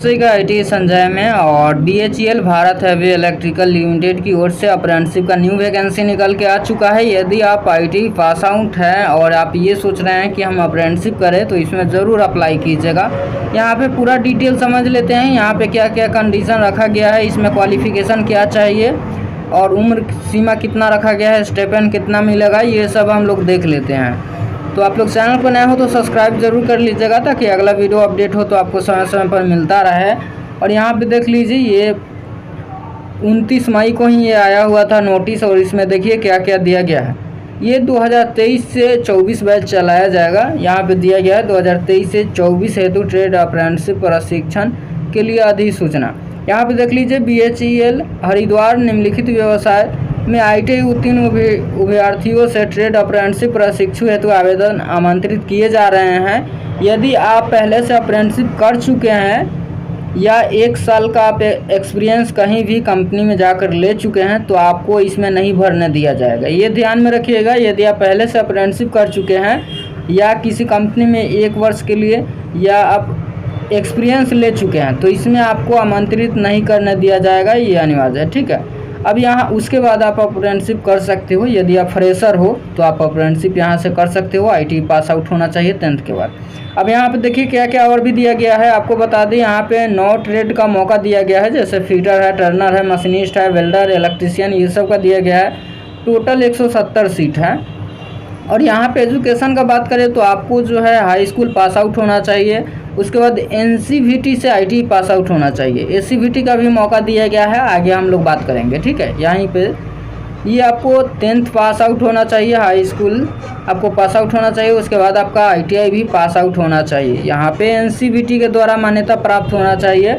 नमस्ते का आईटी संजय में। और BHEL Bharat heavy electrical limited की ओर से अप्रेंटिसशिप का न्यू वैकेंसी निकल के आ चुका है। यदि आप आईटी पास आउट हैं और आप ये सोच रहे हैं कि हम अप्रेंटिसशिप करें तो इसमें ज़रूर अप्लाई कीजिएगा। यहाँ पे पूरा डिटेल समझ लेते हैं। यहाँ पे क्या क्या कंडीशन रखा गया है, इसमें क्वालिफिकेशन क्या चाहिए और उम्र सीमा कितना रखा गया है, स्टेपेंड कितना मिलेगा, ये सब हम लोग देख लेते हैं। तो आप लोग चैनल पर नए हो तो सब्सक्राइब जरूर कर लीजिएगा ताकि अगला वीडियो अपडेट हो तो आपको समय समय पर मिलता रहे। और यहाँ पे देख लीजिए, ये 29 मई को ही ये आया हुआ था नोटिस, और इसमें देखिए क्या क्या दिया गया है। ये 2023 से 24 बैच चलाया जाएगा। यहाँ पे दिया गया है 2023 से 24 हेतु ट्रेड अप्रेंटिसशिप प्रशिक्षण के लिए अधिसूचना। यहाँ पे देख लीजिए, बीएचईएल हरिद्वार निम्नलिखित व्यवसाय में आईटीआई उत्तीर्ण अभ्यर्थियों से ट्रेड अप्रेंटिसशिप प्रशिक्षु हेतु आवेदन आमंत्रित किए जा रहे हैं। यदि आप पहले से अप्रेंटिसशिप कर चुके हैं या 1 साल का आप एक्सपीरियंस कहीं भी कंपनी में जाकर ले चुके हैं तो आपको इसमें नहीं भरने दिया जाएगा। ये ध्यान में रखिएगा। यदि आप पहले से अप्रेंटिसशिप कर चुके हैं या किसी कंपनी में 1 वर्ष के लिए या आप एक्सपीरियंस ले चुके हैं तो इसमें आपको आमंत्रित नहीं करने दिया जाएगा, ये अनिवार्य है, ठीक है। अब यहाँ उसके बाद आप अप्रेंटिसशिप कर सकते हो। यदि आप फ्रेशर हो तो आप अप्रेंटिसशिप यहाँ से कर सकते हो। आईटी पास आउट होना चाहिए 10th के बाद। अब यहाँ पे देखिए क्या क्या और भी दिया गया है। आपको बता दें, यहाँ पे 9 ट्रेड का मौका दिया गया है, जैसे फीटर है, टर्नर है, मशीनिस्ट है, वेल्डर, इलेक्ट्रीशियन, ये सब का दिया गया है। टोटल 170 सीट है। और यहाँ पे एजुकेशन का बात करें तो आपको जो है हाई स्कूल पास आउट होना चाहिए। उसके बाद एनसीवीटी से आईटी पास आउट होना चाहिए। एससीवीटी का भी मौका दिया गया है, आगे हम लोग बात करेंगे, ठीक है। यहीं पे ये आपको 10th पास आउट होना चाहिए, हाई स्कूल आपको पास आउट होना चाहिए। उसके बाद आपका आईटीआई भी पास आउट होना चाहिए। यहाँ पे एनसीवीटी के द्वारा मान्यता प्राप्त होना चाहिए।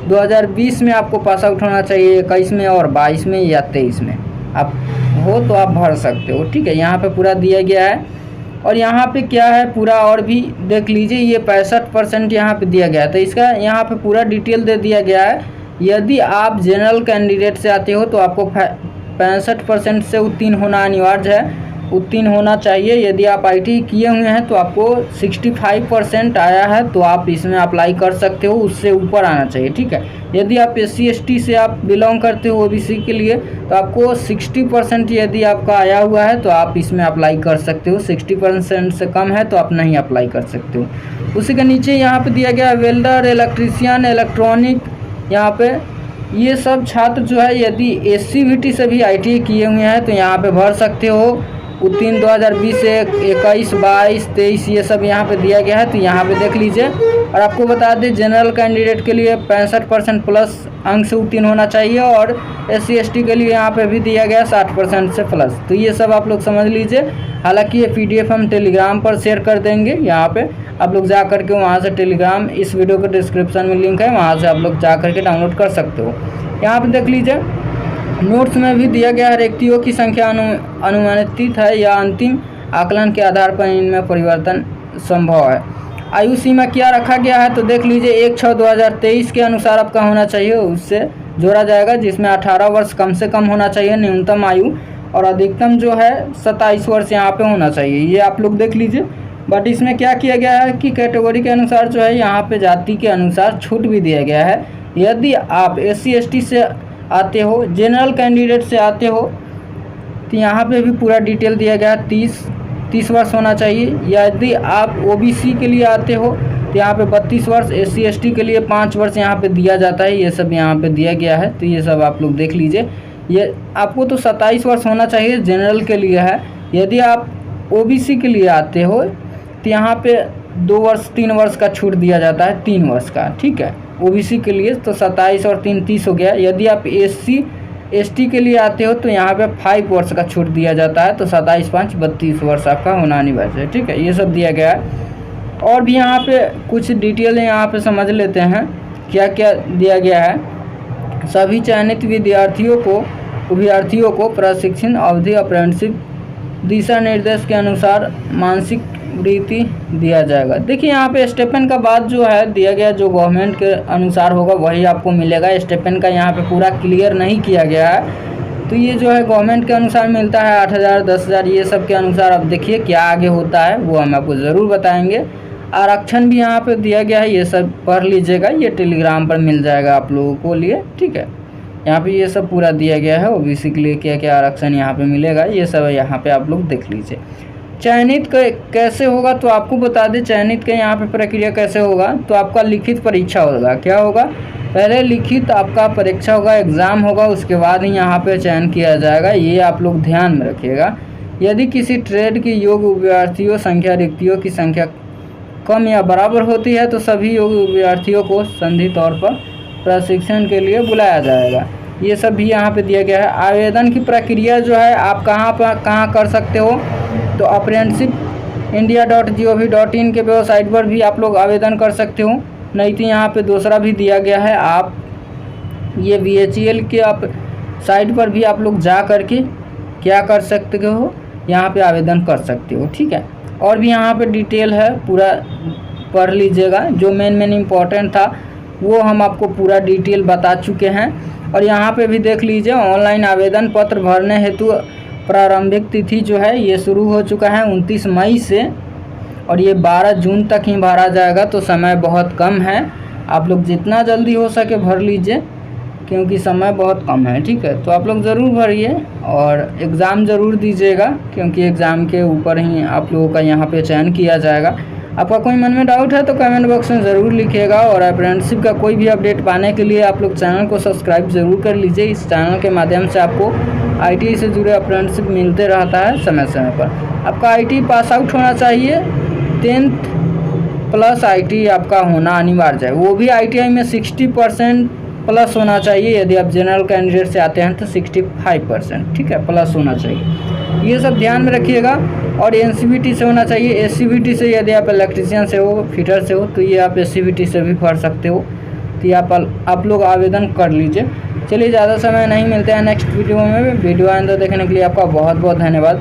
2020 में आपको पास आउट होना चाहिए, 21 में और 22 में या 23 में आप हो तो आप भर सकते हो, ठीक है। यहाँ पे पूरा दिया गया है। और यहाँ पे क्या है पूरा और भी देख लीजिए, ये 65% यहाँ पे दिया गया है, तो इसका यहाँ पे पूरा डिटेल दे दिया गया है। यदि आप जनरल कैंडिडेट से आते हो तो आपको 65% से उत्तीर्ण होना अनिवार्य है, उत्तीर्ण होना चाहिए। यदि आप आईटी किए हुए हैं तो आपको 65% आया है तो आप इसमें अप्लाई कर सकते हो, उससे ऊपर आना चाहिए, ठीक है। यदि आप SC ST से आप बिलोंग करते हो ओबीसी के लिए तो आपको 60% यदि आपका आया हुआ है तो आप इसमें अप्लाई कर सकते हो। 60% से कम है तो आप नहीं अप्लाई कर सकते हो। उसी के नीचे यहाँ पे दिया गया है वेल्डर, इलेक्ट्रीशियन, इलेक्ट्रॉनिक। यहाँ पे ये सब छात्र जो है यदि एससीवीटी से भी आईटीआई किए हुए हैं तो यहाँ पे भर सकते हो। उत्तीर्ण 2020 से 21, 22, 23 ये सब यहाँ पे दिया गया है, तो यहाँ पे देख लीजिए। और आपको बता दें, जनरल कैंडिडेट के लिए 65% प्लस अंक से उत्तीर्ण होना चाहिए और SC ST के लिए यहाँ पे भी दिया गया 60% से प्लस। तो ये सब आप लोग समझ लीजिए। हालांकि ये PDF हम टेलीग्राम पर शेयर कर देंगे। यहाँ पे आप लोग जा करके वहाँ से टेलीग्राम, इस वीडियो के डिस्क्रिप्शन में लिंक है, वहाँ से आप लोग जा करके डाउनलोड कर सकते हो। यहाँ पर देख लीजिए, नोट्स में भी दिया गया है रिक्तियों की संख्या अनुमानित है या अंतिम आकलन के आधार पर इनमें परिवर्तन संभव है। आयु सीमा क्या रखा गया है तो देख लीजिए, 1/6/2023 के अनुसार आपका होना चाहिए, उससे जोड़ा जाएगा, जिसमें 18 वर्ष कम से कम होना चाहिए न्यूनतम आयु, और अधिकतम जो है 27 वर्ष यहाँ पे होना चाहिए। ये आप लोग देख लीजिए। बट इसमें क्या किया गया है कि कैटेगरी के अनुसार जो है यहाँ पे जाति के अनुसार छूट भी दिया गया है। यदि आप SC ST से आते हो, जनरल कैंडिडेट से आते हो तो यहाँ पे भी पूरा डिटेल दिया गया है। 30 वर्ष होना चाहिए। यदि आप ओबीसी के लिए आते हो तो यहाँ पे 32 वर्ष, SC ST के लिए 5 वर्ष यहाँ पे दिया जाता है। ये सब यहाँ पे दिया गया है, तो ये सब आप लोग देख लीजिए। ये आपको तो 27 वर्ष होना चाहिए, जनरल के लिए है। यदि आप ओबीसी के लिए आते हो तो यहाँ पे 2 वर्ष 3 वर्ष का छूट दिया जाता है, 3 वर्ष का, ठीक है। ओबीसी के लिए तो 27 और 3 30 हो गया। यदि आप SC ST के लिए आते हो तो यहाँ पे 5 वर्ष का छूट दिया जाता है, तो 27 5 32 वर्ष आपका होना अनिवार्य है, ठीक है। ये सब दिया गया है। और भी यहाँ पे कुछ डिटेल यहाँ पे समझ लेते हैं क्या क्या दिया गया है। सभी चयनित अभ्यर्थियों को प्रशिक्षण अवधि अप्रेंटिसशिप दिशा निर्देश के अनुसार मानसिक वृत्ति दिया जाएगा। देखिए यहाँ पे स्टेपेंड का बात जो है दिया गया, जो गवर्नमेंट के अनुसार होगा वही आपको मिलेगा। स्टेपेंड का यहाँ पे पूरा क्लियर नहीं किया गया है, तो ये जो है गवर्नमेंट के अनुसार मिलता है 8,000, 10,000, ये सब के अनुसार। अब देखिए क्या आगे होता है वो हम आपको ज़रूर बताएंगे। आरक्षण भी यहाँ पे दिया गया है, ये सब पढ़ लीजिएगा, ये टेलीग्राम पर मिल जाएगा आप लोगों को लिए, ठीक है। यहाँ पे ये सब पूरा दिया गया है, ओबीसी के लिए क्या क्या आरक्षण यहाँ पे मिलेगा, ये सब यहाँ पे आप लोग देख लीजिए। चयनित कैसे होगा तो आपको बता दें, चयनित का यहाँ पे प्रक्रिया कैसे होगा, तो आपका लिखित परीक्षा होगा। क्या होगा, पहले लिखित आपका परीक्षा होगा, एग्ज़ाम होगा, उसके बाद ही यहाँ पे चयन किया जाएगा, ये आप लोग ध्यान में रखिएगा। यदि किसी ट्रेड की योग्य विद्यार्थियों संख्या रिक्तियों की संख्या कम या बराबर होती है तो सभी योग्य विद्यार्थियों को संधि तौर पर प्रशिक्षण के लिए बुलाया जाएगा। ये सब भी यहाँ पे दिया गया है। आवेदन की प्रक्रिया जो है आप कहाँ कर सकते हो, तो apprenticeindia.gov.in के वेबसाइट पर भी आप लोग आवेदन कर सकते हो, नहीं तो यहाँ पे दूसरा भी दिया गया है, आप ये BHEL के आप साइट पर भी आप लोग जा कर के क्या कर सकते हो, यहाँ पे आवेदन कर सकते हो, ठीक है। और भी यहाँ पे डिटेल है, पूरा पढ़ लीजिएगा। जो मेन इम्पोर्टेंट था वो हम आपको पूरा डिटेल बता चुके हैं। और यहाँ पे भी देख लीजिए, ऑनलाइन आवेदन पत्र भरने हेतु प्रारंभिक तिथि जो है ये शुरू हो चुका है 29 मई से, और ये 12 जून तक ही भरा जाएगा, तो समय बहुत कम है। आप लोग जितना जल्दी हो सके भर लीजिए, क्योंकि समय बहुत कम है, ठीक है। तो आप लोग ज़रूर भरिए और एग्ज़ाम ज़रूर दीजिएगा, क्योंकि एग्ज़ाम के ऊपर ही आप लोगों का यहाँ पे चयन किया जाएगा। आपका कोई मन में डाउट है तो कमेंट बॉक्स में ज़रूर लिखिएगा। और अप्रेंटिसशिप का कोई भी अपडेट पाने के लिए आप लोग चैनल को सब्सक्राइब ज़रूर कर लीजिए। इस चैनल के माध्यम से आपको IT से जुड़े अप्रेंटिसशिप मिलते रहता है समय समय पर। आपका IT पास आउट होना चाहिए, 10th प्लस IT आपका होना अनिवार्य है, वो भी ITI में 60% प्लस होना चाहिए। यदि आप जनरल कैंडिडेट से आते हैं तो 65%, ठीक है, प्लस होना चाहिए। ये सब ध्यान में रखिएगा। और NCVT से होना चाहिए। SCVT से यदि आप इलेक्ट्रीशियन से हो, फिटर से हो, तो ये आप SCVT से भी भर सकते हो। तो ये आप लोग आवेदन कर लीजिए। चलिए, ज़्यादा समय नहीं, मिलते हैं नेक्स्ट वीडियो में। वीडियो आइंदा देखने के लिए आपका बहुत बहुत धन्यवाद।